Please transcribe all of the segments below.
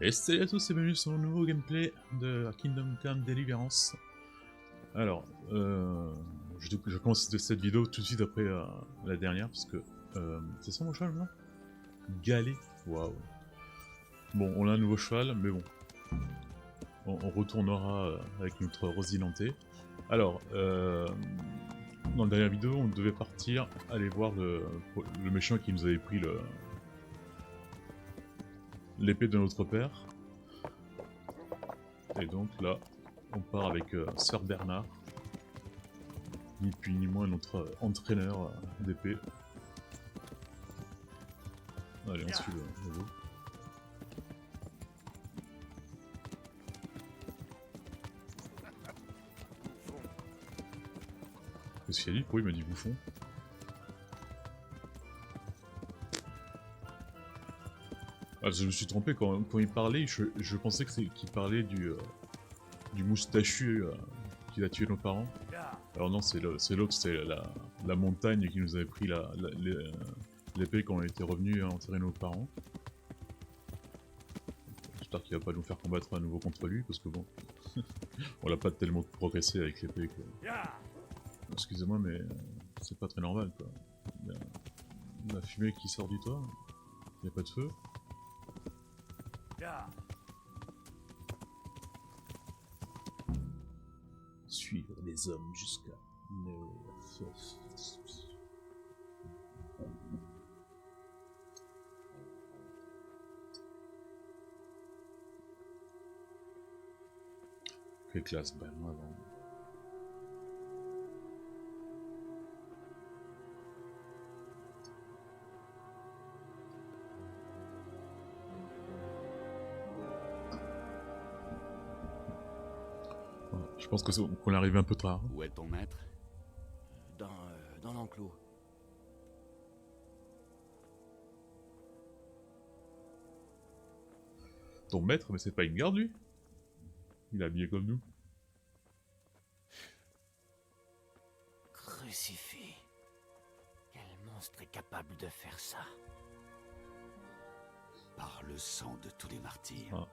Et salut à tous et bienvenue sur le nouveau gameplay de Kingdom Come Deliverance. Alors, je commence cette vidéo tout de suite après la dernière parce que c'est ça mon cheval maintenant. Galet, waouh. Bon, on a un nouveau cheval, mais bon, on retournera avec notre Rosinante. Alors, dans la dernière vidéo, on devait partir aller voir le méchant qui nous avait pris l'épée de notre père. Et donc là, on part avec Sir Bernard, ni plus ni moins notre entraîneur d'épée. Allez, on suit le veau. Qu'est-ce qu'il a dit? Pourquoi il m'a dit bouffon? Ah, je me suis trompé, quand il parlait, je pensais qu'il parlait du moustachu qui a tué nos parents. Alors non, c'est l'autre, c'est la montagne qui nous avait pris l'épée quand on était revenu enterrer nos parents. J'espère qu'il va pas nous faire combattre à nouveau contre lui, parce que bon, on l'a pas tellement progressé avec l'épée. Excusez-moi, mais c'est pas très normal quoi. Il y a la fumée qui sort du toit, il n'y a pas de feu. Suivre les hommes jusqu'à quelle classe, ben avant. Je pense qu'on est arrivé un peu tard. Où est ton maître? Dans l'enclos. Ton maître, mais c'est pas une garde lui? Il est habillé comme nous. Crucifix. Quel monstre est capable de faire ça? Par le sang de tous les martyrs. Ah.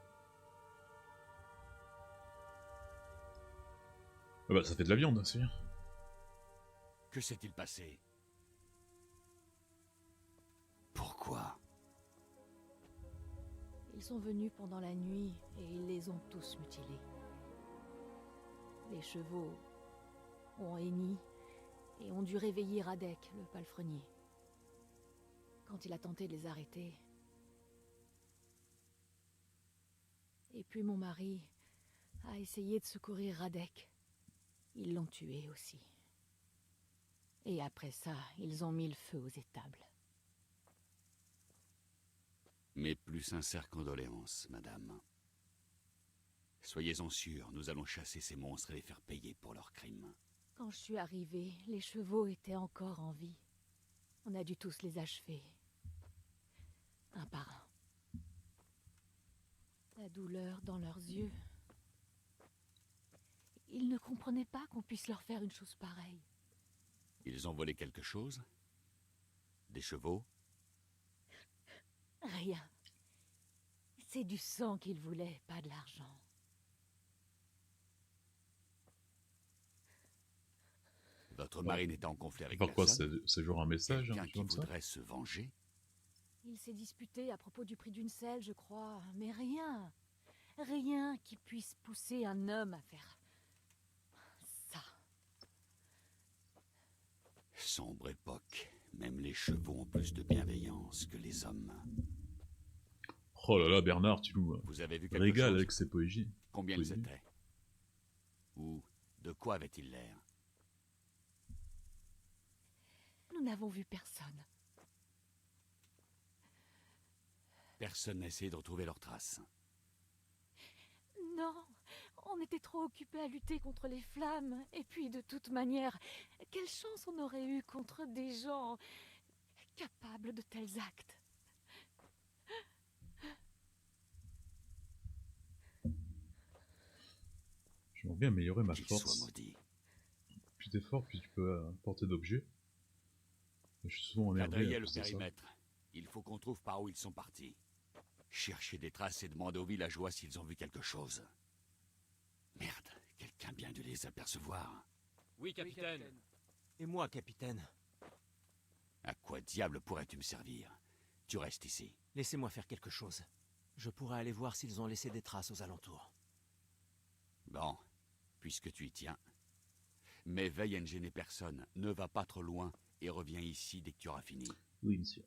Ah bah ça fait de la viande, c'est bien. Que s'est-il passé? Pourquoi? Ils sont venus pendant la nuit et ils les ont tous mutilés. Les chevaux ont henni et ont dû réveiller Radek, le palefrenier. Quand il a tenté de les arrêter. Et puis mon mari a essayé de secourir Radek. Ils l'ont tué aussi. Et après ça, ils ont mis le feu aux étables. Mes plus sincères condoléances, madame. Soyez-en sûrs, nous allons chasser ces monstres et les faire payer pour leurs crimes. Quand je suis arrivée, les chevaux étaient encore en vie. On a dû tous les achever. Un par un. La douleur dans leurs yeux. Ils ne comprenaient pas qu'on puisse leur faire une chose pareille. Ils ont volé quelque chose? Des chevaux? Rien. C'est du sang qu'ils voulaient, pas de l'argent. Votre mari n'était en conflit avec Pourquoi personne? c'est genre un message, Quelqu'un un qui truc comme ça? voudrait se venger? Il s'est disputé à propos du prix d'une selle, je crois. Mais rien. Rien qui puisse pousser un homme à faire ça. Sombre époque, Même les chevaux ont plus de bienveillance que les hommes. Oh là là, Bernard, tu nous Vous avez vu quelque régales chose? avec ses poésies. Combien ils étaient? Ou de quoi avaient-ils l'air? Nous n'avons vu personne. Personne n'a essayé de retrouver leurs traces. Non, on était trop occupés à lutter contre les flammes. Et puis, de toute manière, quelle chance on aurait eu contre des gens capables de tels actes? J'aimerais bien améliorer ma Qu'il soit force. maudit. Plus t'es fort, plus tu peux porter d'objets. Je suis souvent énervé Quadriller à le cause de ça. périmètre. Il faut qu'on trouve par où ils sont partis. Chercher des traces et demander aux villageois s'ils ont vu quelque chose. Merde, quelqu'un a bien dû les apercevoir. Oui, capitaine. Et moi, capitaine? À quoi diable pourrais-tu me servir? Tu restes ici. Laissez-moi faire quelque chose. Je pourrais aller voir s'ils ont laissé des traces aux alentours. Bon, puisque tu y tiens. Mais veille à ne gêner personne, ne va pas trop loin et reviens ici dès que tu auras fini. Oui, monsieur.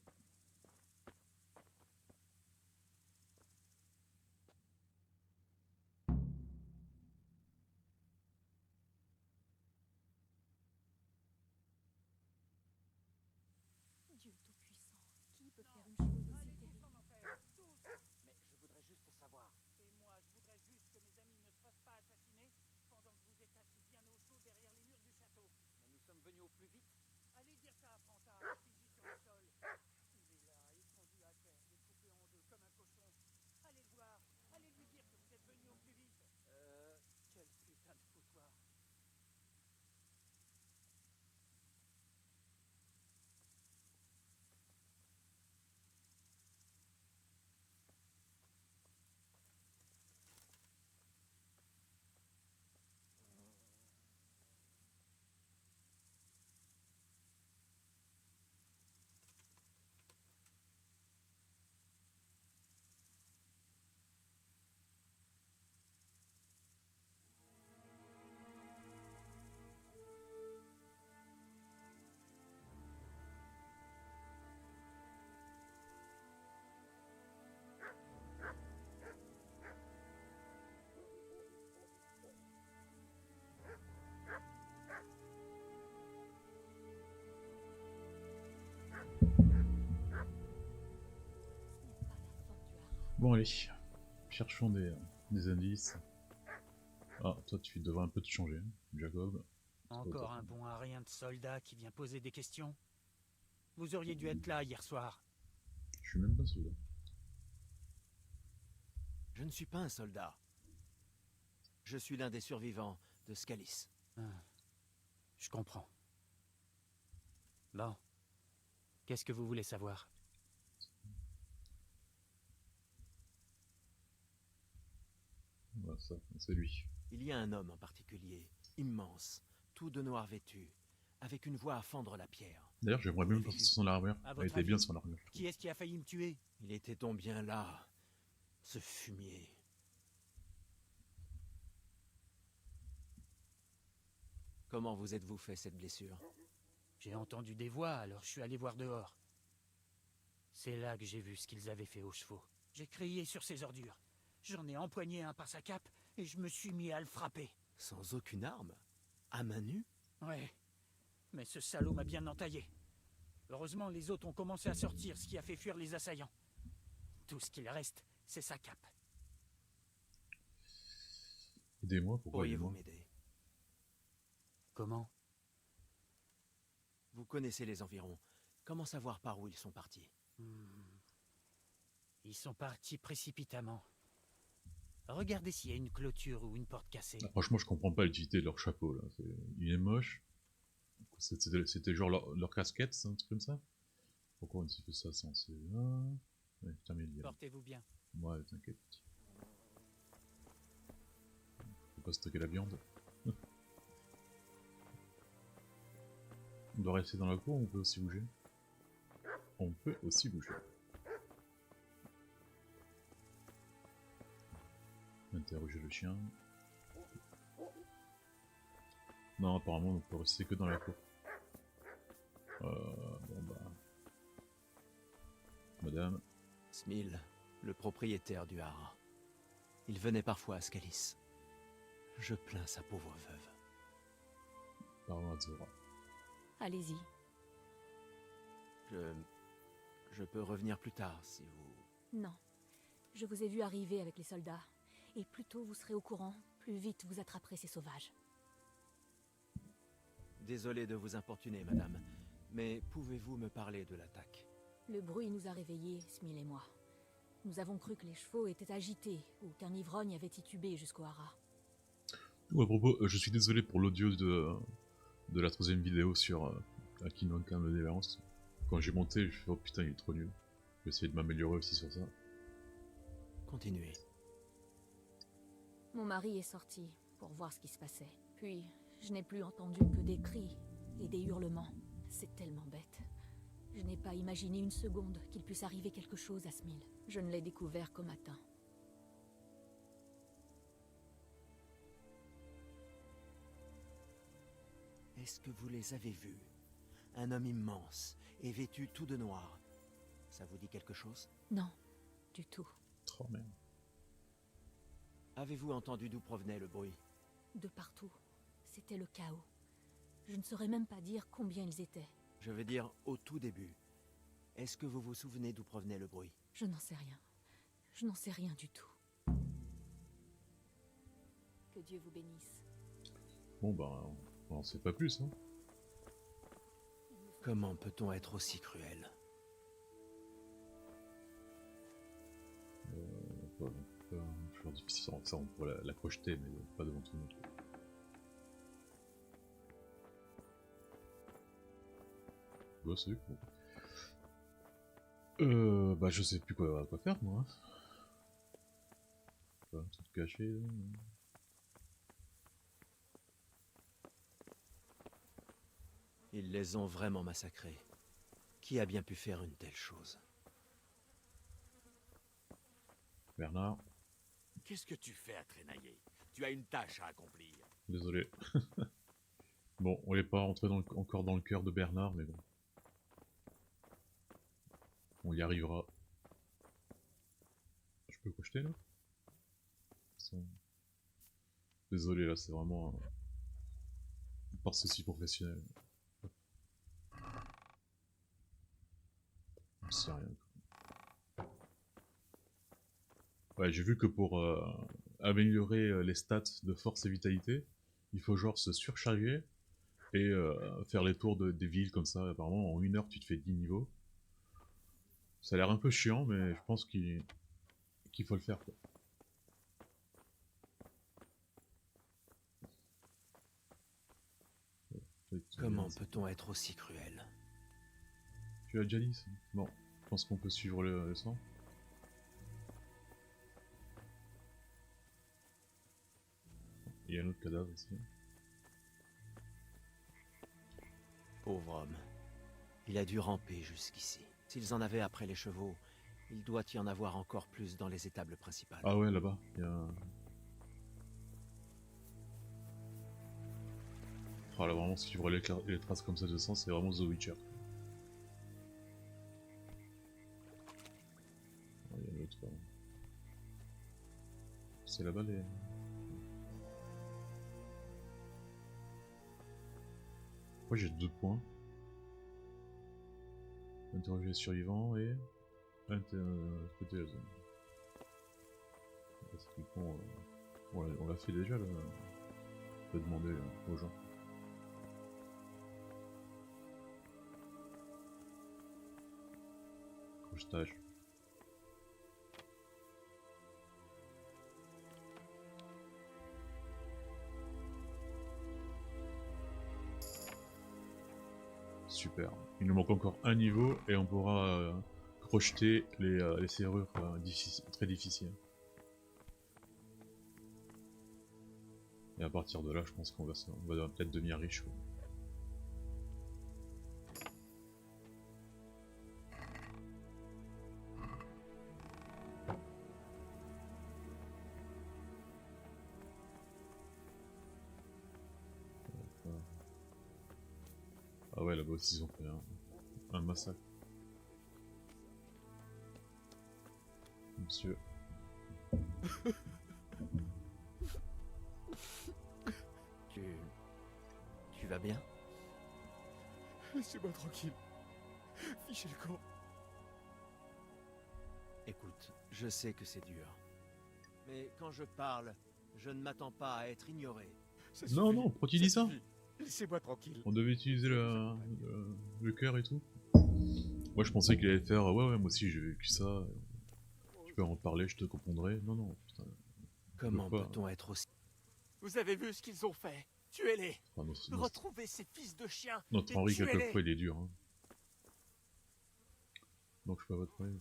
Dieu Tout-Puissant, qui peut faire une chose aussi terrible? Mais je voudrais juste savoir. Et moi, je voudrais juste que mes amis ne se fassent pas assassiner pendant que vous êtes assis bien au chaud derrière les murs du château. Mais nous sommes venus au plus vite. Allez dire ça à Frantard, figé sur le sol. Il est là, étendu à terre, découpé en deux comme un cochon. Allez le voir, allez lui dire que vous êtes venus au plus vite. Quel putain de foutoir. Bon, allez. Cherchons des indices. Ah, toi, tu devrais un peu te changer, hein, Jacob. Encore un bon à rien de soldat qui vient poser des questions. Vous auriez dû être là hier soir. Je suis même pas soldat. Je ne suis pas un soldat. Je suis l'un des survivants de Scalis. Je comprends. Bon. Qu'est-ce que vous voulez savoir? Voilà, ça, c'est lui. Il y a un homme en particulier, immense, tout de noir vêtu, avec une voix à fendre la pierre. D'ailleurs, j'aimerais bien porter son armure. À Elle votre était bien avis, son armure. je trouve. Qui est-ce qui a failli me tuer? Il était donc bien là, ce fumier. Comment vous êtes-vous fait cette blessure? J'ai entendu des voix, alors je suis allé voir dehors. C'est là que j'ai vu ce qu'ils avaient fait aux chevaux. J'ai crié sur ces ordures. J'en ai empoigné un par sa cape et je me suis mis à le frapper. Sans aucune arme? À main nue? Ouais, mais ce salaud m'a bien entaillé. Heureusement, les autres ont commencé à sortir, ce qui a fait fuir les assaillants. Tout ce qu'il reste, c'est sa cape. Aidez-moi, pourquoi Pourriez-vous aidez-moi? m'aider? Comment? Vous connaissez les environs. Comment savoir par où ils sont partis? Ils sont partis précipitamment. Regardez s'il y a une clôture ou une porte cassée. Ah, franchement, je comprends pas l'utilité de leur chapeau, là. Il est moche. C'était genre leur casquette, c'est un truc comme ça? Pourquoi on s'y fait ça sans... C'est... Ah... Ouais, terminé. Portez-vous bien. Ouais, t'inquiète. Faut pas stocker la viande. On doit rester dans la cour ou on peut aussi bouger? On peut aussi bouger. Interroger le chien. Non, apparemment on peut rester que dans la cour. Bon bah... madame. Smil, le propriétaire du haras. Il venait parfois à Scalis. Je plains sa pauvre veuve. Parlons à Zora. Allez-y. Je peux revenir plus tard si vous... Non. Je vous ai vu arriver avec les soldats. Et plus tôt vous serez au courant, plus vite vous attraperez ces sauvages. Désolé de vous importuner, madame, mais pouvez-vous me parler de l'attaque? Le bruit nous a réveillés, Smil et moi. Nous avons cru que les chevaux étaient agités, ou qu'un ivrogne avait titubé jusqu'au haras. Ou à propos, je suis désolé pour l'audio de la troisième vidéo sur Kingdom Come Deliverance. Quand j'ai monté, je fais oh putain, il est trop nul. Je vais essayer de m'améliorer aussi sur ça. Continuez. Mon mari est sorti pour voir ce qui se passait. Puis, je n'ai plus entendu que des cris et des hurlements. C'est tellement bête. Je n'ai pas imaginé une seconde qu'il puisse arriver quelque chose à Smil. Je ne l'ai découvert qu'au matin. Est-ce que vous les avez vus? Un homme immense et vêtu tout de noir. Ça vous dit quelque chose? Non, du tout. Oh merde. Avez-vous entendu d'où provenait le bruit? De partout. C'était le chaos. Je ne saurais même pas dire combien ils étaient. Je veux dire au tout début. Est-ce que vous vous souvenez d'où provenait le bruit? Je n'en sais rien. Je n'en sais rien du tout. Que Dieu vous bénisse. Bon bah, on en sait pas plus, hein. Comment peut-on être aussi cruel? Je leur difficile, ça on pourrait la crocheter, mais pas devant tout le monde. Bah c'est cool. Bah je sais plus quoi faire moi. Pas tout caché là. Ils les ont vraiment massacrés. Qui a bien pu faire une telle chose? Bernard, Qu'est-ce que tu fais à traînailler? Tu as une tâche à accomplir. désolé. Bon, on n'est pas rentré encore dans le cœur de Bernard, mais bon. On y arrivera. Je peux crocheter là? Désolé là, c'est vraiment un par-ceci professionnel. On sait rien. Ouais, j'ai vu que pour améliorer les stats de force et vitalité, il faut genre se surcharger et faire les tours des villes comme ça. Apparemment, en 1 heure, tu te fais 10 niveaux. Ça a l'air un peu chiant, mais je pense qu'il faut le faire, quoi. Comment peut-on être aussi cruel? Tu l'as déjà dit ça? Bon, je pense qu'on peut suivre le sang. Il y a un autre cadavre ici. Pauvre homme. Il a dû ramper jusqu'ici. S'ils en avaient après les chevaux, il doit y en avoir encore plus dans les étables principales. Ah ouais, là-bas, il y a... Oh là, vraiment, suivre les traces comme ça de sang, c'est vraiment The Witcher. Oh, il y a l'autre. C'est là-bas les... Pourquoi j'ai 2 points? Interroger les survivants et... côté la zone. On l'a fait déjà là. On peut demander aux gens. Crochetage. Super. Il nous manque encore un niveau et on pourra crocheter les serrures très difficiles. Et à partir de là, je pense qu'on va peut-être devenir riche. Ouais. Ah ouais, là-bas aussi ils ont fait un massacre. monsieur. Tu vas bien? Laissez-moi tranquille. Fichez le camp. Écoute, je sais que c'est dur. Mais quand je parle, je ne m'attends pas à être ignoré. Ça Non, suffit, non, pourquoi tu dis ça? suffit. Laissez-moi tranquille. On devait utiliser le cœur et tout. Moi je pensais qu'il allait faire ouais, moi aussi j'ai vécu ça. Tu peux en parler, je te comprendrai. Non, non, putain. Comment Pourquoi peut-on être aussi... Vous avez vu ce qu'ils ont fait? Tuez-les! Enfin, Retrouvez ces fils de chiens! notre et Henri, tuez-les. quelquefois, il est dur. Hein. Donc je peux pas te parler.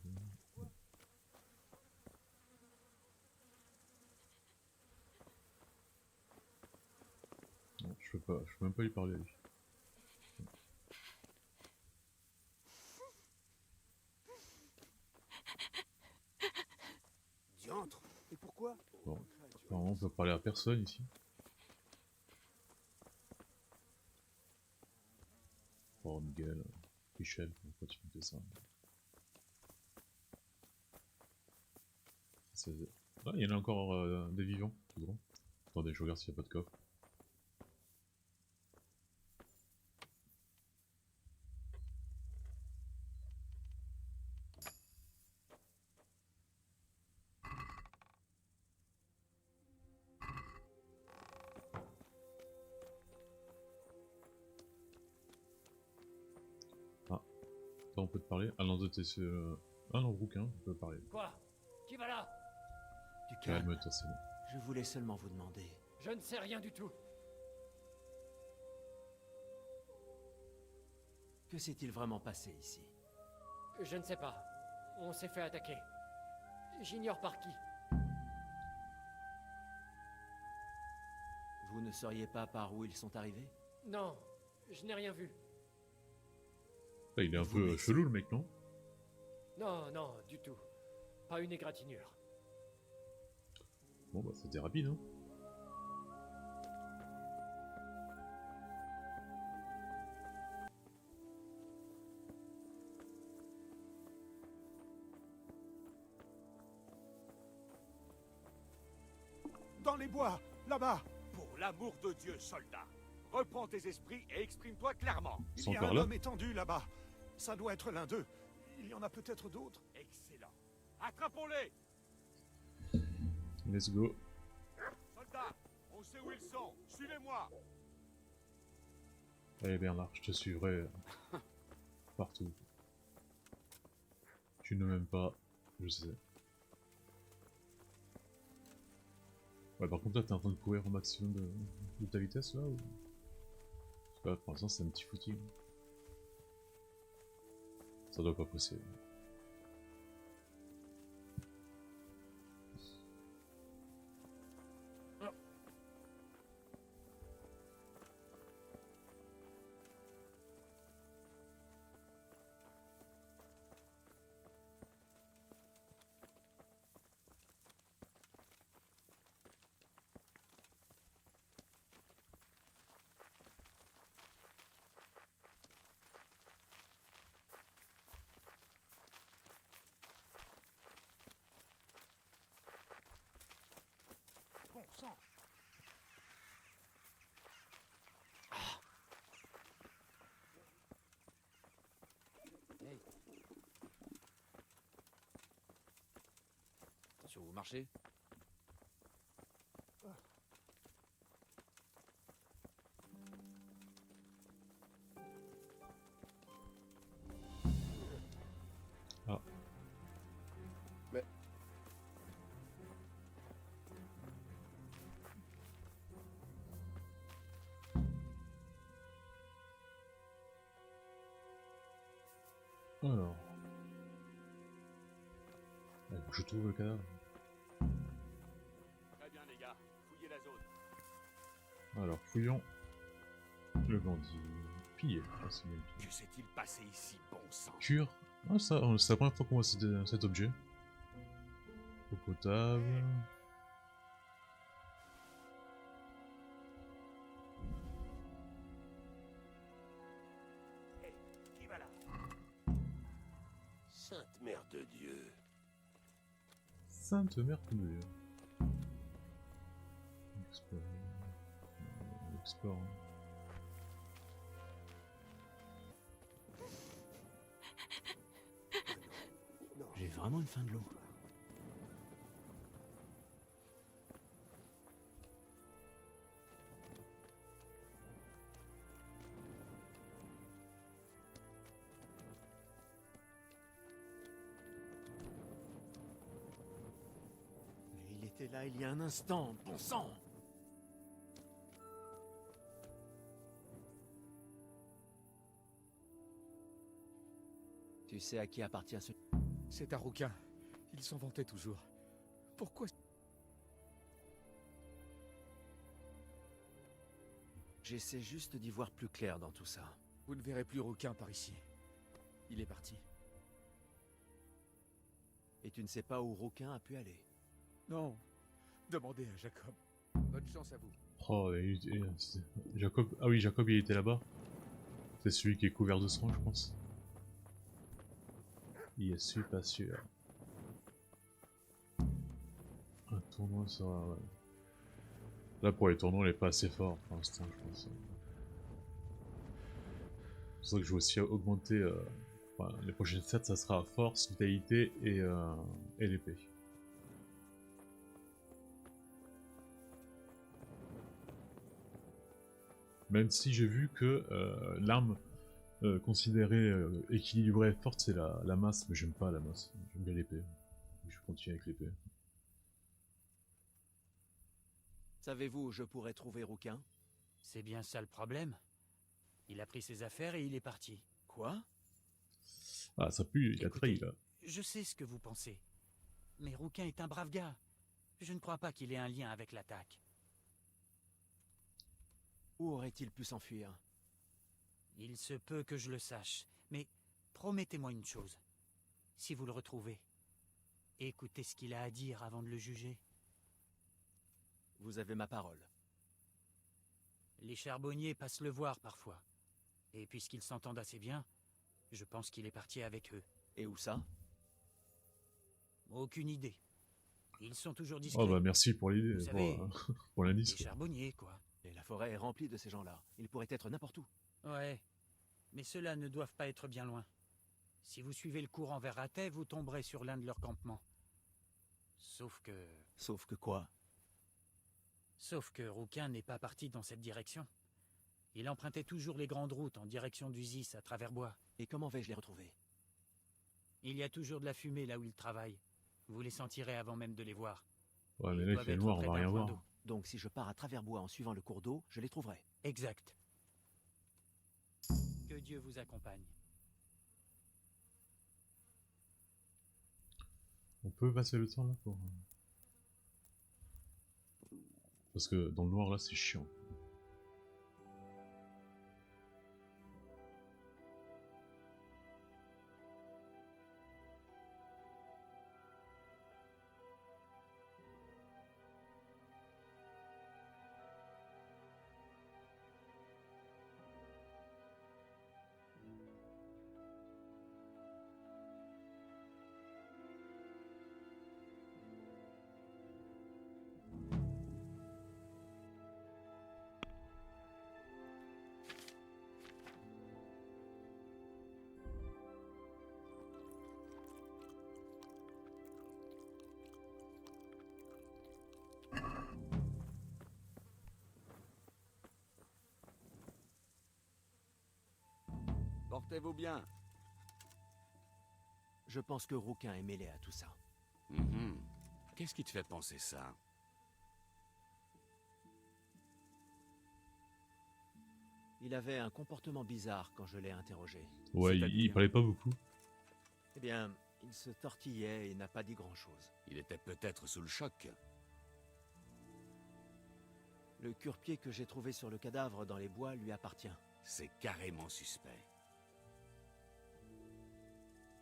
Non, je peux même pas lui parler à lui. Diantre. Et pourquoi? Bon, apparemment on peut parler à personne ici. Oh Miguel, Michel, pourquoi tu me fais ça? Ah, il y en a encore des vivants, tout droit. Attendez, je regarde s'il n'y a pas de coffre. Ah, attends, on peut te parler. Ah non, ah non, Rouquin, on peut parler. Quoi? Qui va là? Du calme. Calme-toi, c'est bon. Je voulais seulement vous demander... Je ne sais rien du tout. Que s'est-il vraiment passé ici? Je ne sais pas. On s'est fait attaquer. J'ignore par qui. Vous ne sauriez pas par où ils sont arrivés? Non, je n'ai rien vu. Ah, il est un Vous peu laissez. chelou le mec, non? Non, non, du tout. Pas une égratignure. Bon bah c'était rapide, hein. Dans les bois, là-bas. Pour l'amour de Dieu, soldat, reprends tes esprits et exprime-toi clairement. Ils Il sont y a encore un là? homme étendu là-bas. Ça doit être l'un d'eux. Il y en a peut-être d'autres. Excellent. Attrapons-les! Let's go. Soldats, on sait où ils sont. Suivez-moi! Allez Bernard, je te suivrai partout. Tu ne m'aimes pas, je sais. Ouais, par contre là t'es en train de courir au maximum de ta vitesse là ou... Parce que là, pour l'instant c'est un petit footing. Ça doit pas passer. Bon sang. Hey. Attention, vous marchez. Ah. Mais... Alors... Ouais, faut que je trouve le cadavre. Très bien les gars, fouillez la zone. Alors, fouillons. Le bandit... Pillé. Ah, c'est bien pillé. Que s'est-il passé ici, bon sang? Cure. Ah ça, c'est la première fois qu'on voit cet objet. Eau potable... Qui va là? Sainte Mère de Dieu. Sainte Mère Coulée. Explore. Explore. J'ai vraiment une faim de l'eau. Mais il était là il y a un instant, bon sang! Tu sais à qui appartient ce... C'est un rouquin. Il s'en vantait toujours. Pourquoi... J'essaie juste d'y voir plus clair dans tout ça. Vous ne verrez plus rouquin par ici. Il est parti. Et tu ne sais pas où Rouquin a pu aller. Non. Demandez à Jacob. Bonne chance à vous. Oh, Jacob. Ah oui, Jacob, il était là-bas. C'est celui qui est couvert de sang, je pense. Il suis pas sûr. Un tournoi sera... Ouais. Là, pour les tournois, il est pas assez fort pour l'instant, je pense. C'est pour ça que je vais aussi augmenter... Enfin, les prochaines sets, ça sera force, vitalité et l'épée. Même si j'ai vu que l'arme considérée équilibrée forte, c'est la masse, mais j'aime pas la masse, j'aime bien l'épée. Je vais continuer avec l'épée. Savez-vous où je pourrais trouver Rouquin? C'est bien ça le problème. Il a pris ses affaires et il est parti. Quoi? Ah, ça pue, il a Écoutez, trahi là. Je sais ce que vous pensez. Mais Rouquin est un brave gars. Je ne crois pas qu'il ait un lien avec l'attaque. Où aurait-il pu s'enfuir? Il se peut que je le sache. Mais promettez-moi une chose. Si vous le retrouvez, écoutez ce qu'il a à dire avant de le juger. Vous avez ma parole. Les charbonniers passent le voir parfois. Et puisqu'ils s'entendent assez bien, je pense qu'il est parti avec eux. Et où ça? Aucune idée. Ils sont toujours discrets. Oh bah merci pour l'idée, Vous savez, pour l'indice. Les quoi. charbonniers, quoi. Et la forêt est remplie de ces gens-là. Ils pourraient être n'importe où. Ouais. Mais ceux-là ne doivent pas être bien loin. Si vous suivez le courant vers Rathais, vous tomberez sur l'un de leurs campements. Sauf que... Sauf que quoi? Sauf que Rouquin n'est pas parti dans cette direction. Il empruntait toujours les grandes routes en direction d'Uzis à travers bois. Et comment vais-je les retrouver? Il y a toujours de la fumée là où il travaille. Vous les sentirez avant même de les voir. Ouais, mais Ils là il doivent fait être Oh, noir, on près va d'un rien point voir. d'eau. Donc si je pars à travers bois en suivant le cours d'eau, je les trouverai. Exact. Que Dieu vous accompagne. On peut passer le temps là pour... Parce que dans le noir là c'est chiant. Portez-vous bien. Je pense que Rouquin est mêlé à tout ça. Mhm. Qu'est-ce qui te fait penser ça? Il avait un comportement bizarre quand je l'ai interrogé. Ouais, il C'est-à-dire parlait pas beaucoup. Eh bien, il se tortillait et n'a pas dit grand-chose. Il était peut-être sous le choc. Le cure-pied que j'ai trouvé sur le cadavre dans les bois lui appartient. C'est carrément suspect.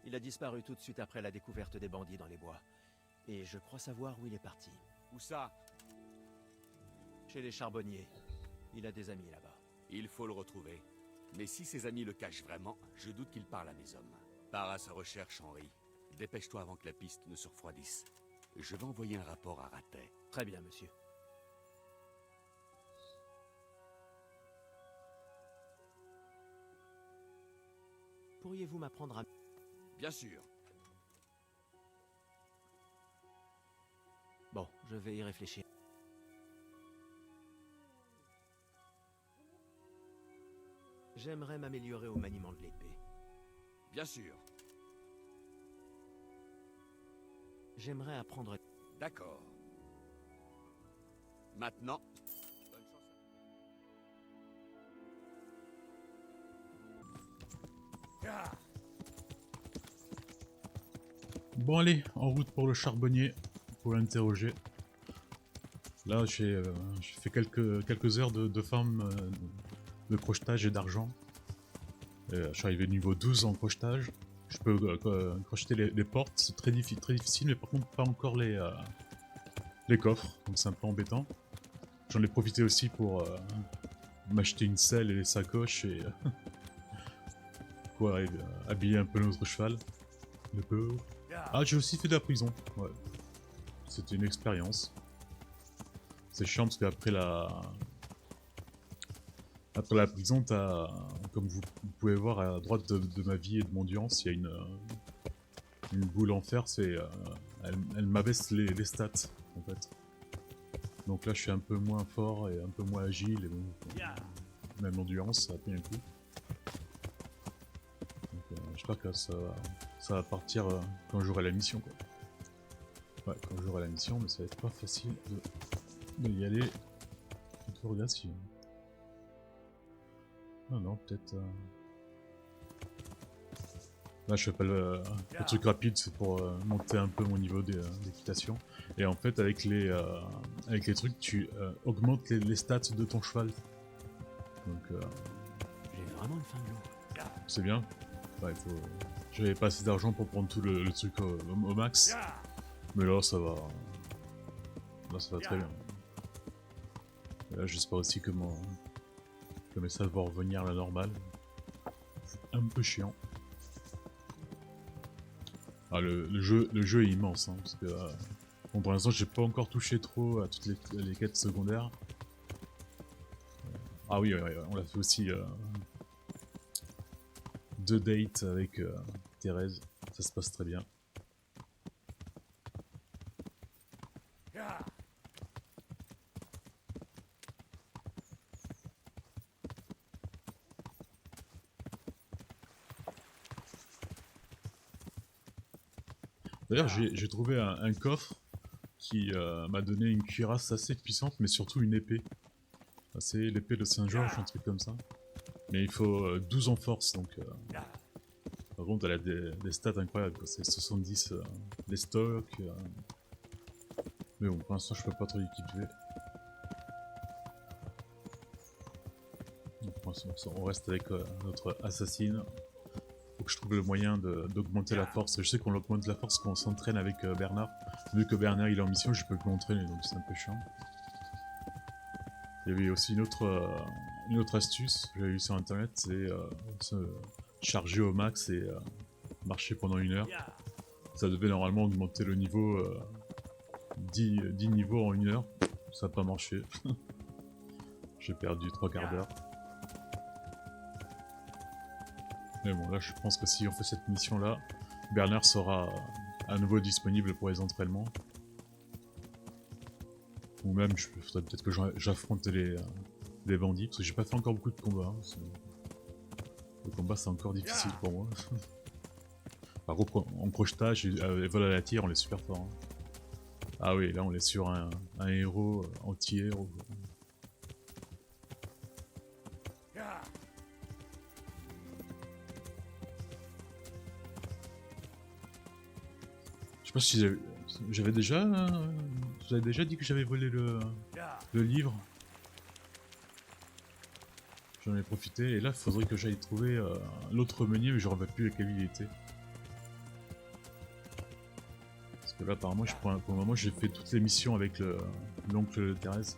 Il a disparu tout de suite après la découverte des bandits dans les bois. Et je crois savoir où il est parti. Où ça? Chez les charbonniers. Il a des amis là-bas. Il faut le retrouver. Mais si ses amis le cachent vraiment, je doute qu'il parle à mes hommes. Pars à sa recherche, Henri. Dépêche-toi avant que la piste ne se refroidisse. Je vais envoyer un rapport à Ratet. Très bien, monsieur. Pourriez-vous m'apprendre à... Bien sûr. Bon, je vais y réfléchir. J'aimerais m'améliorer au maniement de l'épée. Bien sûr. J'aimerais apprendre... D'accord. Maintenant... Bonne chance à... Bon allez, en route pour le charbonnier, pour l'interroger. Là j'ai fait quelques heures de farm de crochetage et d'argent. Je suis arrivé niveau 12 en crochetage. Je peux crocheter les portes, c'est très difficile, mais par contre pas encore les coffres, donc c'est un peu embêtant. J'en ai profité aussi pour m'acheter une selle et les sacoches et quoi, habiller un peu notre cheval. Le peu. Ah, j'ai aussi fait de la prison, ouais. C'était une expérience. C'est chiant parce qu'après la prison, comme vous pouvez voir à droite de ma vie et de mon endurance, il y a une boule en fer, elle m'abaisse les stats en fait. Donc là je suis un peu moins fort et un peu moins agile, et bon, même l'endurance ça a pris un coup. Donc j'espère que ça va partir quand j'aurai la mission quoi. Ouais, quand j'aurai la mission, mais ça va être pas facile de y aller. Interrogation. Non, non, peut-être... Là, je fais pas le truc rapide, c'est pour monter un peu mon niveau d'équitation. Et en fait, avec les trucs, tu augmentes les stats de ton cheval. Donc, J'ai vraiment une fin de l'eau. c'est bien. Ouais, j'avais pas assez d'argent pour prendre tout le truc au max. Mais là, ça va. Là, ça va très bien. Et là, j'espère aussi que le message va revenir à la normale. C'est un peu chiant. Ah, le jeu est immense, hein, parce que bon, pour l'instant j'ai pas encore touché trop à toutes les quêtes secondaires. Ah oui, on l'a fait aussi 2 dates avec Thérèse, ça se passe très bien. D'ailleurs, j'ai trouvé un coffre qui m'a donné une cuirasse assez puissante, mais surtout une épée. C'est l'épée de Saint-Georges, un truc comme ça. Mais il faut 12 en force, donc... Par contre, elle a des stats incroyables, c'est 70 les stocks. Mais bon, pour l'instant, je peux pas trop l'équiper. Donc, pour l'instant, on reste avec notre assassine. Faut que je trouve le moyen d'augmenter la force. Je sais qu'on augmente la force quand on s'entraîne avec Bernard. Vu que Bernard il est en mission, je peux plus m'entraîner, donc c'est un peu chiant. Il y avait aussi une autre astuce que j'avais vu sur internet, c'est se charger au max et marcher pendant 1 heure. Ça devait normalement augmenter le niveau 10 niveaux en 1 heure. Ça n'a pas marché. J'ai perdu 3/4 d'heure. Mais bon, là je pense que si on fait cette mission là, Bernard sera à nouveau disponible pour les entraînements. Ou même, faudrait peut-être que j'affronte les bandits, parce que j'ai pas fait encore beaucoup de combats. Hein, le combat c'est encore difficile pour moi. Par contre, en crochetage et vol à la tire, on est super fort. Hein. Ah oui, là on est sur un héros anti-héros. Je sais pas si j'avais déjà... J'avais déjà dit que j'avais volé le livre. J'en ai profité et là il faudrait que j'aille trouver l'autre meunier, mais je ne rappelle plus lequel il était. Parce que là apparemment pour le moment j'ai fait toutes les missions avec l'oncle de Thérèse.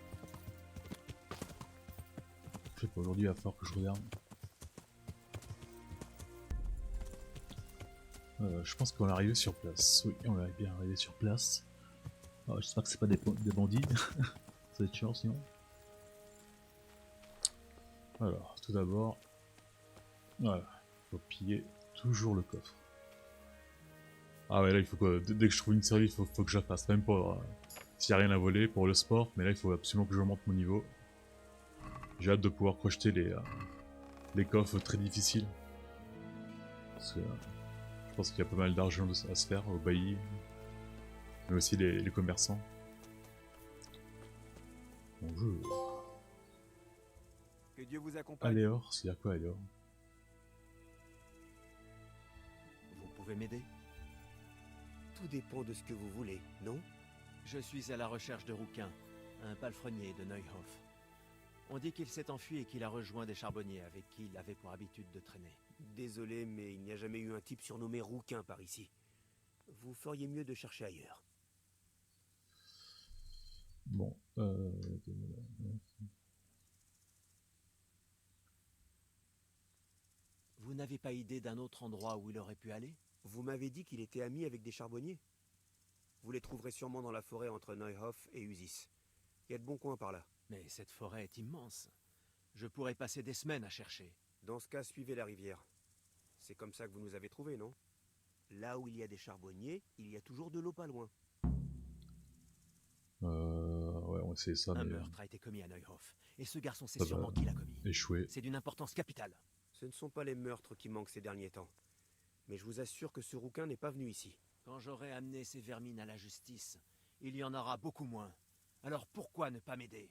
Je sais pas, aujourd'hui il va falloir que je regarde. Je pense qu'on est arrivé sur place. Oui, on est bien arrivé sur place. Oh, j'espère que c'est pas des bandits. Ça va être chiant sinon. Alors, tout d'abord, voilà, faut piller toujours le coffre. Ah ouais, là il faut que, dès que je trouve une série, il faut que je la fasse, même pour s'il n'y a rien à voler, pour le sport, mais là il faut absolument que je monte mon niveau. J'ai hâte de pouvoir crocheter les coffres très difficiles. Parce que je pense qu'il y a pas mal d'argent à se faire au bailli, mais aussi les commerçants. Bonjour. Que Dieu vous accompagne. Aléor, c'est à quoi Aléor? Vous pouvez m'aider? Tout dépend de ce que vous voulez, non? Je suis à la recherche de Rouquin, un palefrenier de Neuhof. On dit qu'il s'est enfui et qu'il a rejoint des charbonniers avec qui il avait pour habitude de traîner. Désolé, mais il n'y a jamais eu un type surnommé Rouquin par ici. Vous feriez mieux de chercher ailleurs. Bon, Vous n'avez pas idée d'un autre endroit où il aurait pu aller? Vous m'avez dit qu'il était ami avec des charbonniers? Vous les trouverez sûrement dans la forêt entre Neuhof et Usis. Il y a de bons coins par là. Mais cette forêt est immense. Je pourrais passer des semaines à chercher. Dans ce cas, suivez la rivière. C'est comme ça que vous nous avez trouvés, non? Là où il y a des charbonniers, il y a toujours de l'eau pas loin. ouais, on va essayer ça, Un mais meurtre a été commis à Neuhof, et ce garçon sait ça va sûrement qui l'a commis. échouer. C'est d'une importance capitale. Ce ne sont pas les meurtres qui manquent ces derniers temps. Mais je vous assure que ce Rouquin n'est pas venu ici. Quand j'aurai amené ces vermines à la justice, il y en aura beaucoup moins. Alors pourquoi ne pas m'aider?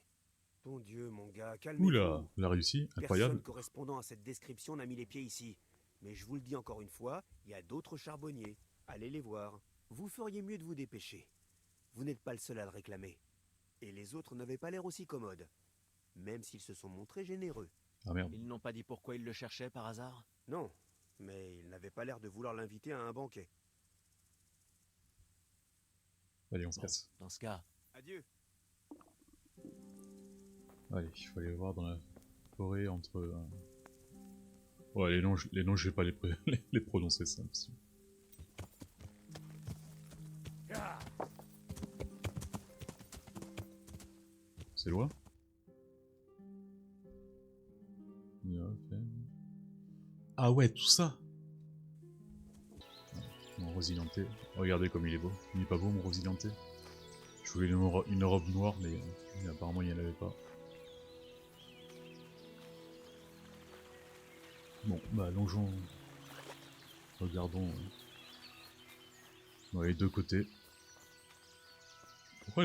Bon Dieu, mon gars, calmez-vous. Oula, elle a réussi, incroyable. Personne correspondant à cette description n'a mis les pieds ici. Mais je vous le dis encore une fois, il y a d'autres charbonniers. Allez les voir. Vous feriez mieux de vous dépêcher. Vous n'êtes pas le seul à le réclamer. Et les autres n'avaient pas l'air aussi commodes. Même s'ils se sont montrés généreux. Ah merde. Ils n'ont pas dit pourquoi ils le cherchaient par hasard? Non, mais ils n'avaient pas l'air de vouloir l'inviter à un banquet. Allez, on se Bon, casse. dans ce cas, Adieu. Allez, il faut aller voir dans la forêt entre... Ouais, les noms, je vais pas les prononcer, ça. C'est loin? Ah ouais, tout ça! Mon Rosilianté. Regardez comme il est beau. Il est pas beau, mon Rosilianté? Je voulais une robe noire, mais apparemment il n'y en avait pas. Bon, bah longeons. Regardons dans les deux côtés. Pourquoi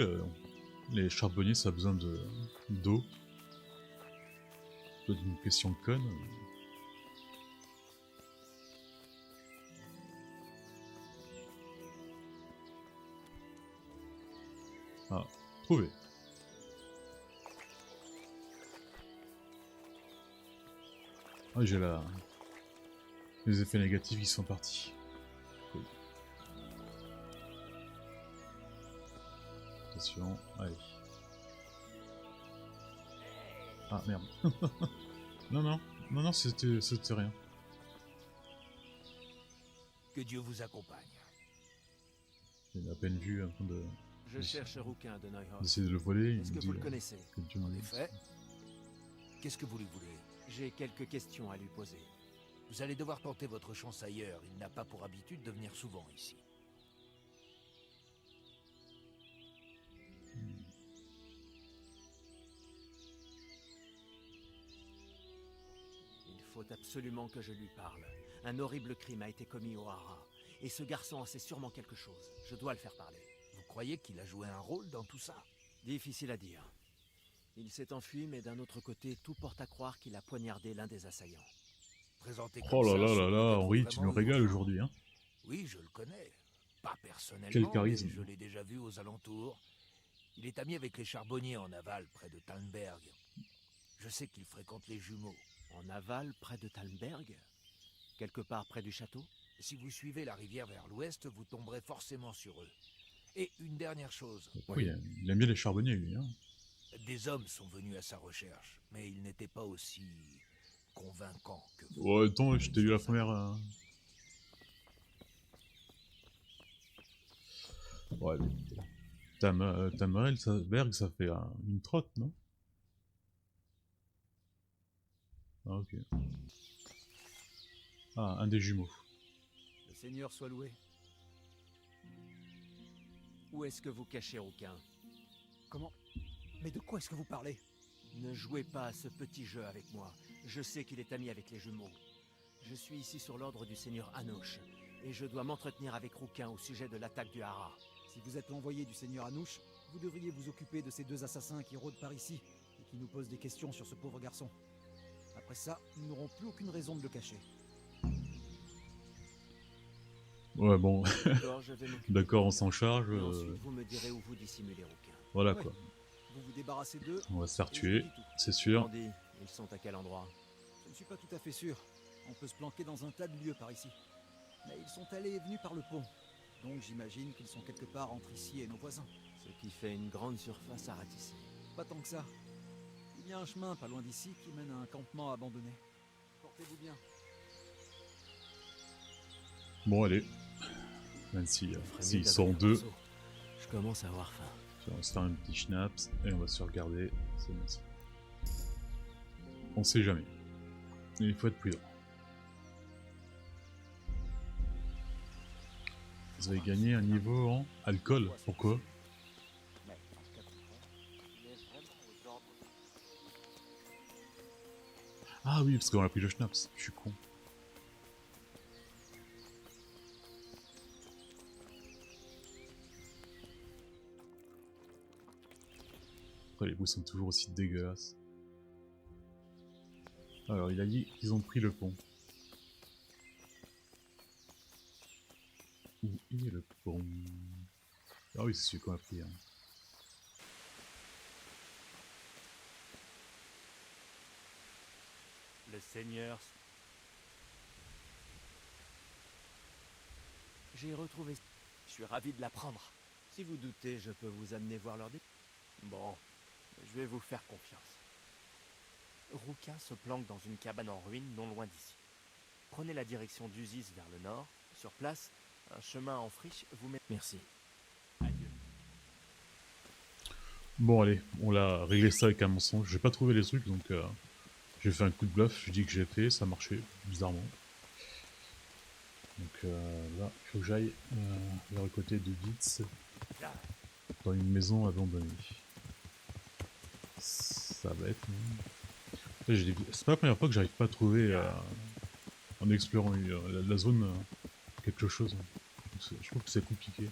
les charbonniers ça a besoin d'eau? C'est une question conne. Ah, trouvé. Ah, j'ai les effets négatifs qui sont partis. Cool. Attention, allez. Ah merde. non, c'était rien. Que Dieu vous accompagne. J'ai à peine vu en train de... je cherche Rouquin de Neuhof. d'essayer de le voler. Est-ce que vous le connaissez? Que Dieu En me- effet. Qu'est-ce que vous lui voulez? J'ai quelques questions à lui poser. Vous allez devoir tenter votre chance ailleurs. Il n'a pas pour habitude de venir souvent ici. Il faut absolument que je lui parle. Un horrible crime a été commis au Hara. Et ce garçon en sait sûrement quelque chose. Je dois le faire parler. Vous croyez qu'il a joué un rôle dans tout ça? Difficile à dire. Il s'est enfui, mais d'un autre côté, tout porte à croire qu'il a poignardé l'un des assaillants. Présenté Oh comme là ça, là c'est là là, peut-être Henri, tu vraiment nous régales innocent. aujourd'hui, hein. Oui, je le connais. Pas personnellement, Quel charisme. mais je l'ai déjà vu aux alentours. Il est ami avec les charbonniers en aval, près de Talmberg. Je sais qu'il fréquente les jumeaux. En aval, près de Talmberg? Quelque part près du château? Si vous suivez la rivière vers l'ouest, vous tomberez forcément sur eux. Et une dernière chose. Oui, il aime bien les charbonniers, lui, hein. Des hommes sont venus à sa recherche, mais ils n'étaient pas aussi convaincants que vous. Oh, attends, je t'ai eu la première... Ouais, mais... Tamerel, Berg, ça fait une trotte, non? Ah, ok. Ah, un des jumeaux. Le Seigneur soit loué. Où est-ce que vous cachez Rouquin? Comment? Mais de quoi est-ce que vous parlez? Ne jouez pas à ce petit jeu avec moi. Je sais qu'il est ami avec les jumeaux. Je suis ici sur l'ordre du Seigneur Anouch, et je dois m'entretenir avec Rouquin au sujet de l'attaque du Hara. Si vous êtes l'envoyé du Seigneur Anouch, vous devriez vous occuper de ces deux assassins qui rôdent par ici et qui nous posent des questions sur ce pauvre garçon. Après ça, nous n'aurons plus aucune raison de le cacher. Ouais, bon, D'accord, je vais m'occuper. d'accord, on s'en charge. Et ensuite, vous me direz où vous dissimulez Rouquin. Voilà Ouais. quoi. Vous vous débarrassez d'eux. On va se faire et je tuer, vous dis tout. c'est sûr. Bandits, ils sont à quel endroit? Je ne suis pas tout à fait sûr. On peut se planquer dans un tas de lieux par ici. Mais ils sont allés et venus par le pont. Donc j'imagine qu'ils sont quelque part entre ici et nos voisins. Ce qui fait une grande surface à ratisser. Pas tant que ça. Il y a un chemin pas loin d'ici qui mène à un campement abandonné. Portez-vous bien. Bon, allez. Même si, Je ferais mieux s'ils d'avaler sont un deux, morceau. Je commence à avoir faim. on va se faire un petit schnapps et on va se regarder. C'est bien ça. On sait jamais. Et il faut être prudent. Vous avez gagné un niveau en alcool. Pourquoi? Ah oui, parce qu'on a pris le schnapps. Je suis con. Après, les bouts sont toujours aussi dégueulasses. Alors, il a dit qu'ils ont pris le pont. Où est le pont? Ah oui, c'est celui qu'on a pris. Hein. Le Seigneur... J'ai retrouvé... Je suis ravi de l'apprendre. Si vous doutez, je peux vous amener voir leur dé... Bon, je vais vous faire confiance. Rouquin se planque dans une cabane en ruine non loin d'ici. Prenez la direction d'Uzis vers le nord. Sur place, un chemin en friche vous met... Merci. Adieu. Bon, allez, on l'a réglé ça avec un mensonge. J'ai pas trouvé les trucs, donc j'ai fait un coup de bluff. Je dis que j'ai fait, ça marchait, bizarrement. Donc là, il faut que j'aille vers le côté de Vitz, dans une maison abandonnée. Ça va être... C'est pas la première fois que j'arrive pas à trouver, en explorant la zone, quelque chose. Je trouve que c'est compliqué.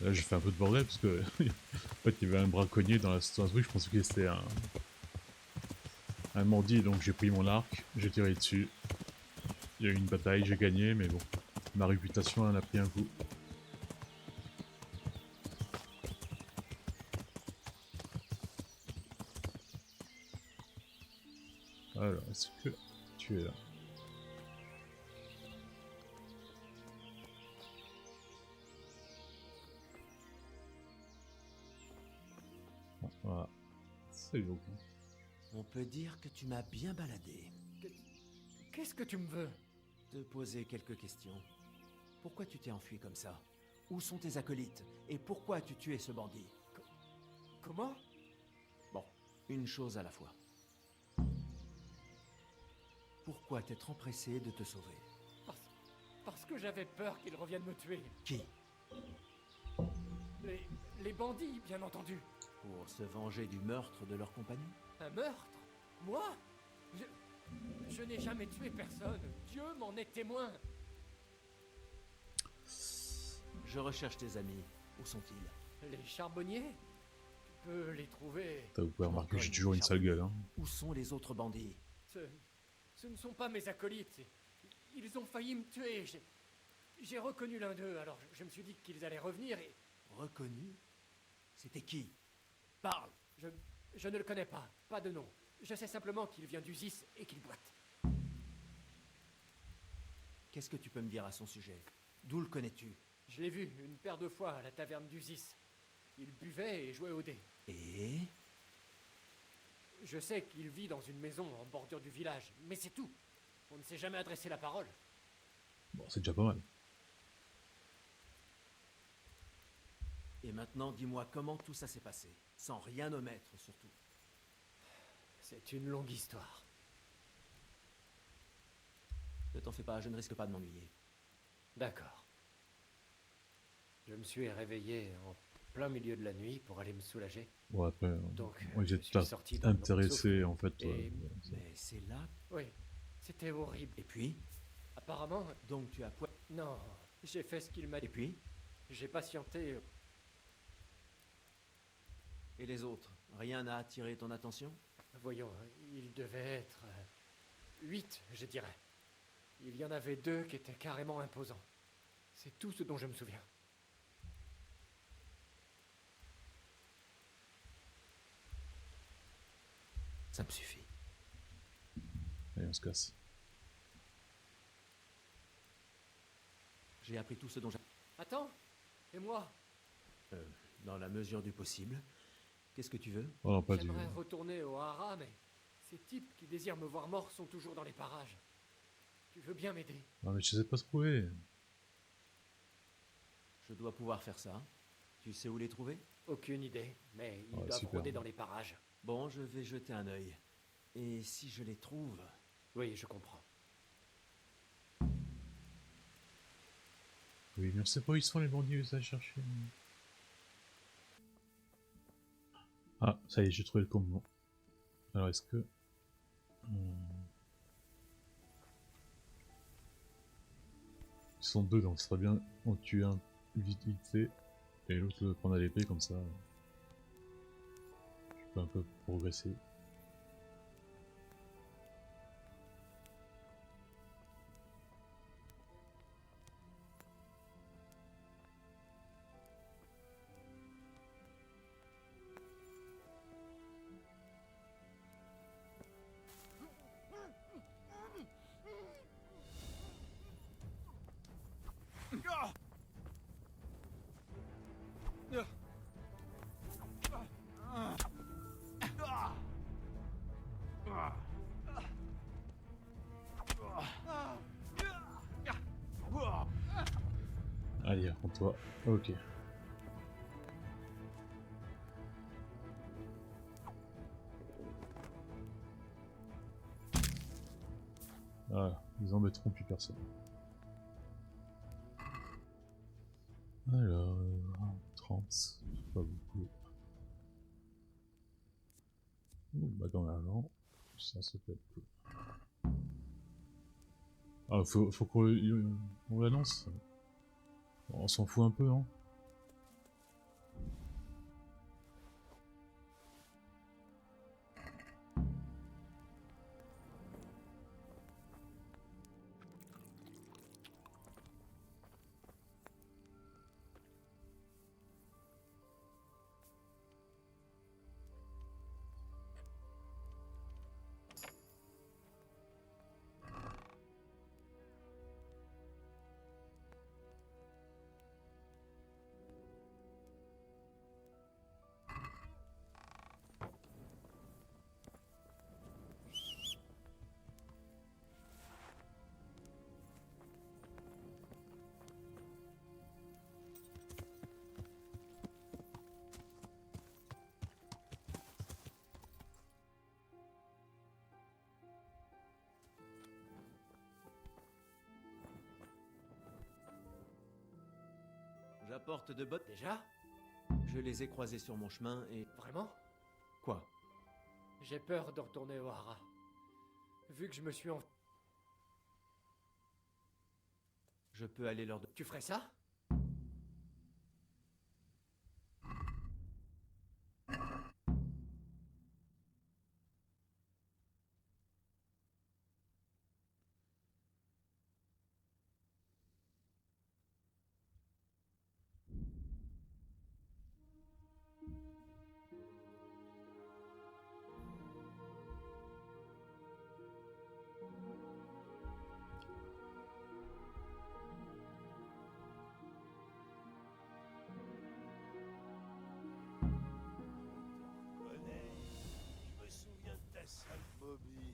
Là, j'ai fait un peu de bordel parce que en fait, il y avait un braconnier dans la rue. Je pensais que c'était un bandit, donc j'ai pris mon arc, j'ai tiré dessus. Il y a eu une bataille, j'ai gagné, mais bon, ma réputation en a pris un coup. Alors, est-ce que tu es là? Voilà. Salut donc. On peut dire que tu m'as bien baladé. Qu'est-ce que tu me veux? Te poser quelques questions. Pourquoi tu t'es enfui comme ça? Où sont tes acolytes? Et pourquoi as-tu tué ce bandit? Comment? Bon, une chose à la fois. Pourquoi t'être empressé de te sauver? Parce que j'avais peur qu'ils reviennent me tuer. Qui? Les bandits, bien entendu. Pour se venger du meurtre de leur compagnon? Un meurtre? Moi? Je n'ai jamais tué personne. Dieu m'en est témoin. Je recherche tes amis. Où sont-ils? Les charbonniers? Tu peux les trouver. Vous pouvez remarquer que j'ai toujours une sale gueule. Hein. Où sont les autres bandits? Ce ne sont pas mes acolytes. Ils ont failli me tuer. J'ai reconnu l'un d'eux, alors je me suis dit qu'ils allaient revenir et... Reconnu? C'était qui? Parle! Je ne le connais pas, pas de nom. Je sais simplement qu'il vient d'Uzis et qu'il boite. Qu'est-ce que tu peux me dire à son sujet? D'où le connais-tu? Je l'ai vu une paire de fois à la taverne d'Uzis. Il buvait et jouait au dé. Et? Je sais qu'il vit dans une maison en bordure du village, mais c'est tout. On ne s'est jamais adressé la parole. Bon, c'est déjà pas mal. Et maintenant, dis-moi comment tout ça s'est passé. Sans rien omettre, surtout. C'est une longue histoire. Ne t'en fais pas, je ne risque pas de m'ennuyer. D'accord. Je me suis réveillé en plein milieu de la nuit pour aller me soulager. Bon, après, Donc, moi, je j'étais suis pas sorti dans le intéressé, souffle. en fait. Et- Mais c'est là... Oui, c'était horrible. Et puis? Apparemment, Donc tu as... non, j'ai fait ce qu'il m'a dit. Et puis? J'ai patienté. Et les autres? Rien n'a attiré ton attention? Voyons, il devait être 8, je dirais. Il y en avait 2 qui étaient carrément imposants. C'est tout ce dont je me souviens. Ça me suffit. Allez, on se casse. J'ai appris tout ce dont j'ai... Attends, et moi? Dans la mesure du possible. Qu'est-ce que tu veux? Oh non, pas du J'aimerais retourner au Hara, mais ces types qui désirent me voir mort sont toujours dans les parages. Tu veux bien m'aider? Non, mais je sais pas trouver. Je dois pouvoir faire ça. Tu sais où les trouver? Aucune idée, mais ils Ouais, doivent super. rôder dans les parages. Bon, je vais jeter un œil. Et si je les trouve... Oui, je comprends. Oui, mais on sait pas où ils sont les bandits, où ça chercher. Ah, ça y est, j'ai trouvé le commandement. Alors, est-ce que... Ils sont 2, donc ce serait bien on tue un vite fait, et l'autre le prendre à l'épée, comme ça... Je peux un peu progresser. Allez, affronte-toi. Ok. Voilà, ils embêteront plus personne. Alors, 30, pas beaucoup. Bah dans l'argent, ça peut être cool. Ah, faut qu'on l'annonce. On s'en fout un peu, hein. J'apporte de bottes. Déjà? Je les ai croisés sur mon chemin et... Vraiment? Quoi? J'ai peur de retourner au Hara. Vu que je me suis en... Je peux aller leur... Tu ferais ça? Je me souviens de ta sale bobine.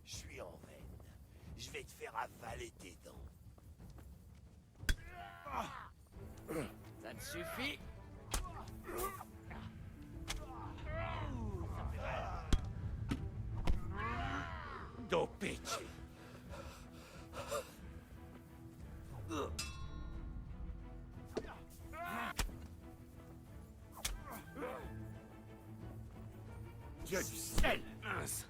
Je suis en veine. Je vais te faire avaler tes dents. Ça te suffit? Do peci. Dieu du ciel, mince.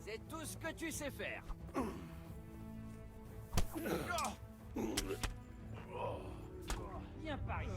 C'est tout ce que tu sais faire. Viens par ici.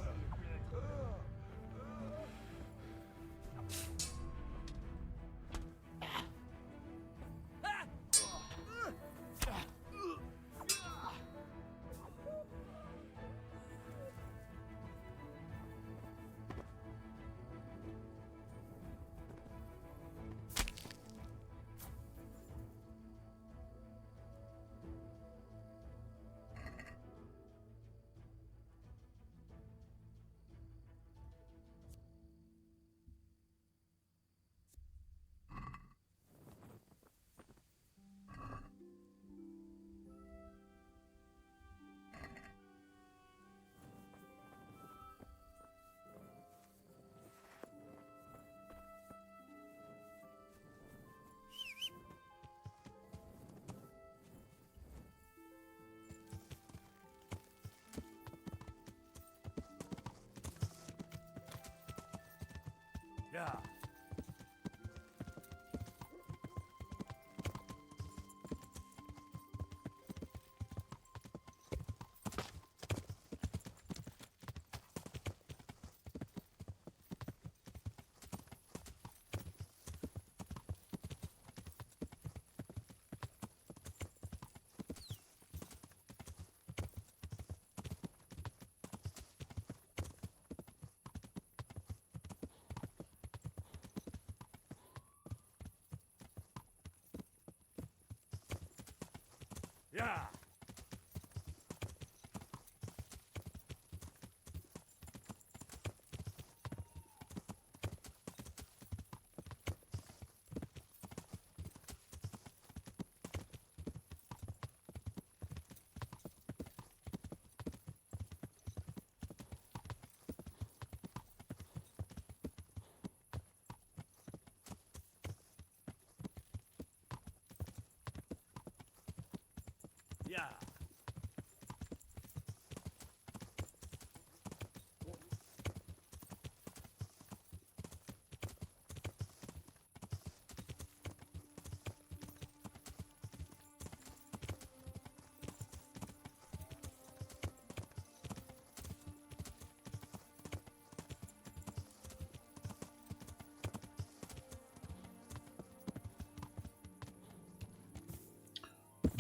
Là. Là. Yeah.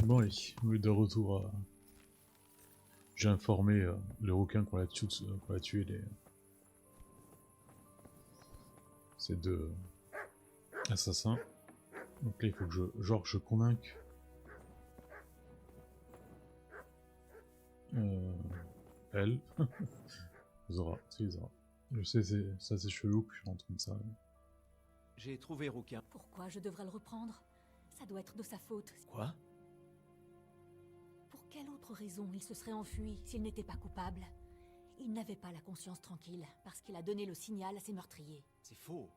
Bon allez, on est de retour à... J'ai informé le requin qu'on a tué ces deux assassins. Donc là il faut que je convainque elle. Zora, c'est Zora. Je sais, ça c'est chelou que je rentre comme ça. J'ai trouvé Rouquin. Pourquoi je devrais le reprendre? Ça doit être de sa faute. Quoi? Pour quelle autre raison il se serait enfui s'il n'était pas coupable? Il n'avait pas la conscience tranquille, parce qu'il a donné le signal à ses meurtriers. C'est faux.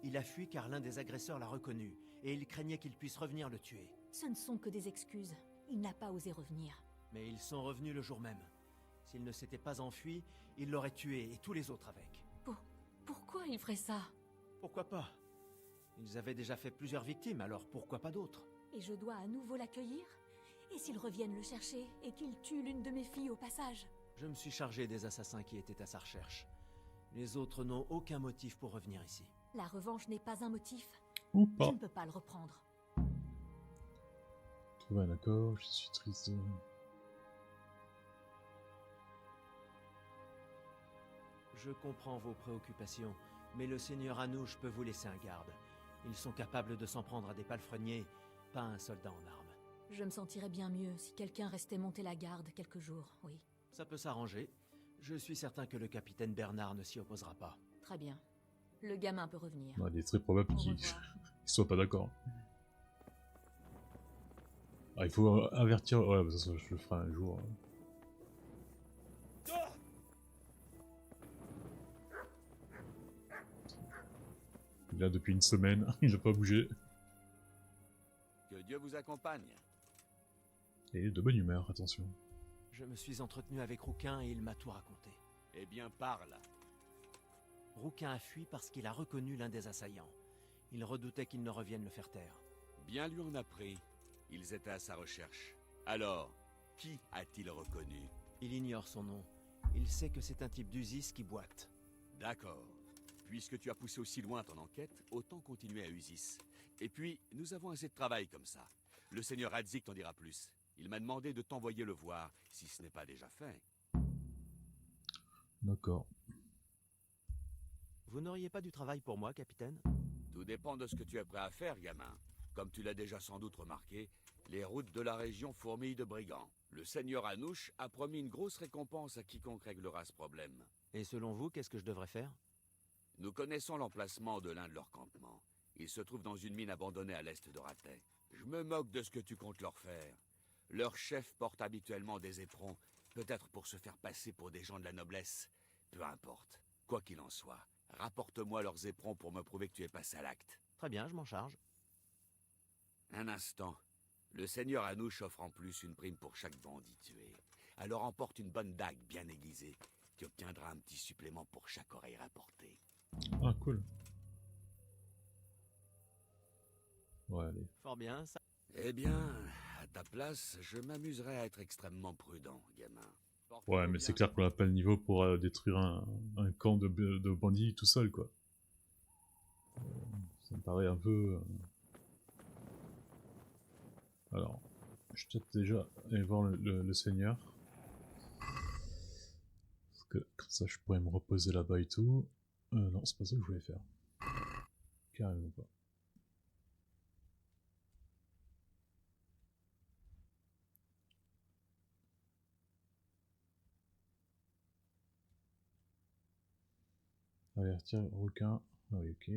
Il a fui car l'un des agresseurs l'a reconnu, et il craignait qu'il puisse revenir le tuer. Ce ne sont que des excuses. Il n'a pas osé revenir. Mais ils sont revenus le jour même. S'il ne s'était pas enfui, il l'aurait tué, et tous les autres avec. Pourquoi il ferait ça? Pourquoi pas? Ils avaient déjà fait plusieurs victimes, alors pourquoi pas d'autres? Et je dois à nouveau l'accueillir? Et s'ils reviennent le chercher, et qu'ils tuent l'une de mes filles au passage? Je me suis chargé des assassins qui étaient à sa recherche. Les autres n'ont aucun motif pour revenir ici. La revanche n'est pas un motif. Ou pas. Je ne peux pas le reprendre. Trouver un accord, je suis triste. Je comprends vos préoccupations, mais le seigneur Anouche peut vous laisser un garde. Ils sont capables de s'en prendre à des palefreniers, pas un soldat en armes. Je me sentirais bien mieux si quelqu'un restait monter la garde quelques jours, oui. Ça peut s'arranger. Je suis certain que le capitaine Bernard ne s'y opposera pas. Très bien. Le gamin peut revenir. Ouais, il est très probable Au qu'ils revoir. soient pas d'accord. Ah, il faut avertir... Ouais, bah, ça, je le ferai un jour. Il est là depuis une semaine, il n'a pas bougé. Que Dieu vous accompagne. Et il est de bonne humeur, attention. Je me suis entretenu avec Rouquin et il m'a tout raconté. Eh bien, parle. Rouquin a fui parce qu'il a reconnu l'un des assaillants. Il redoutait qu'il ne revienne le faire taire. Bien lui en a pris. Ils étaient à sa recherche. Alors, qui a-t-il reconnu? Il ignore son nom. Il sait que c'est un type d'Usis qui boite. D'accord. Puisque tu as poussé aussi loin ton enquête, autant continuer à Usis. Et puis, nous avons assez de travail comme ça. Le seigneur Hadzik t'en dira plus. Il m'a demandé de t'envoyer le voir, si ce n'est pas déjà fait. D'accord. Vous n'auriez pas du travail pour moi, capitaine? Tout dépend de ce que tu es prêt à faire, gamin. Comme tu l'as déjà sans doute remarqué, les routes de la région fourmillent de brigands. Le seigneur Anouche a promis une grosse récompense à quiconque réglera ce problème. Et selon vous, qu'est-ce que je devrais faire? Nous connaissons l'emplacement de l'un de leurs campements. Il se trouve dans une mine abandonnée à l'est de Ratet. Je me moque de ce que tu comptes leur faire. Leur chef porte habituellement des éperons, peut-être pour se faire passer pour des gens de la noblesse. Peu importe. Quoi qu'il en soit, rapporte-moi leurs éperons pour me prouver que tu es passé à l'acte. Très bien, je m'en charge. Un instant. Le seigneur Anouche offre en plus une prime pour chaque bandit tué. Alors emporte une bonne dague bien aiguisée. Tu obtiendras un petit supplément pour chaque oreille rapportée. Ah, cool. Ouais, allez. Fort bien, ça. Eh bien, à ta place, je m'amuserais à être extrêmement prudent, gamin. Ouais, mais c'est clair qu'on n'a pas le niveau pour détruire un camp de bandits tout seul, quoi. Ça me paraît un peu... Alors, je vais peut-être déjà aller voir le seigneur. Parce que comme ça, je pourrais me reposer là-bas et tout. Non, c'est pas ça que je voulais faire. Carrément pas. Avertir requin. Ah oui, ok.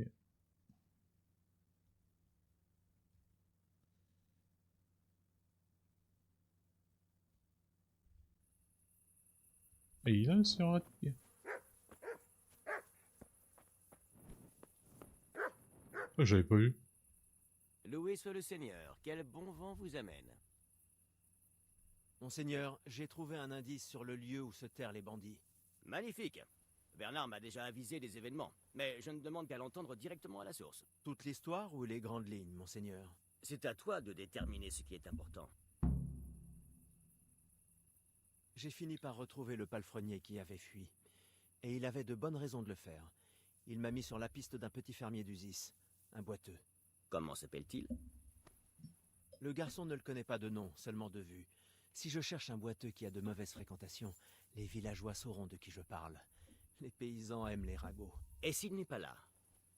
Et il a le seigneur Hadzik. Ah, j'avais pas vu. Loué soit le Seigneur, quel bon vent vous amène. Monseigneur, j'ai trouvé un indice sur le lieu où se terrent les bandits. Magnifique. Bernard m'a déjà avisé des événements, mais je ne demande qu'à l'entendre directement à la source. Toute l'histoire ou les grandes lignes, monseigneur? C'est à toi de déterminer ce qui est important. J'ai fini par retrouver le palefrenier qui avait fui. Et il avait de bonnes raisons de le faire. Il m'a mis sur la piste d'un petit fermier d'Usis, un boiteux. Comment s'appelle-t-il? Le garçon ne le connaît pas de nom, seulement de vue. Si je cherche un boiteux qui a de mauvaises fréquentations, les villageois sauront de qui je parle. Les paysans aiment les ragots. Et s'il n'est pas là?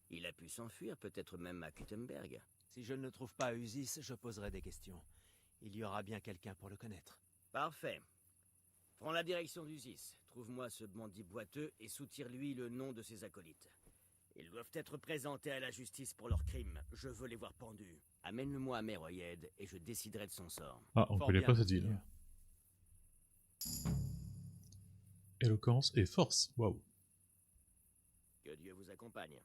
Il a pu s'enfuir, peut-être même à Kuttenberg. Si je ne le trouve pas à Usis, je poserai des questions. Il y aura bien quelqu'un pour le connaître. Parfait. Prends la direction d'Usis. Trouve-moi ce bandit boiteux et soutire-lui le nom de ses acolytes. Ils doivent être présentés à la justice pour leurs crimes. Je veux les voir pendus. Amène-le-moi à Meroyed et je déciderai de son sort. Ah, on connaît pas cette île. Éloquence et force, waouh. Que Dieu vous accompagne.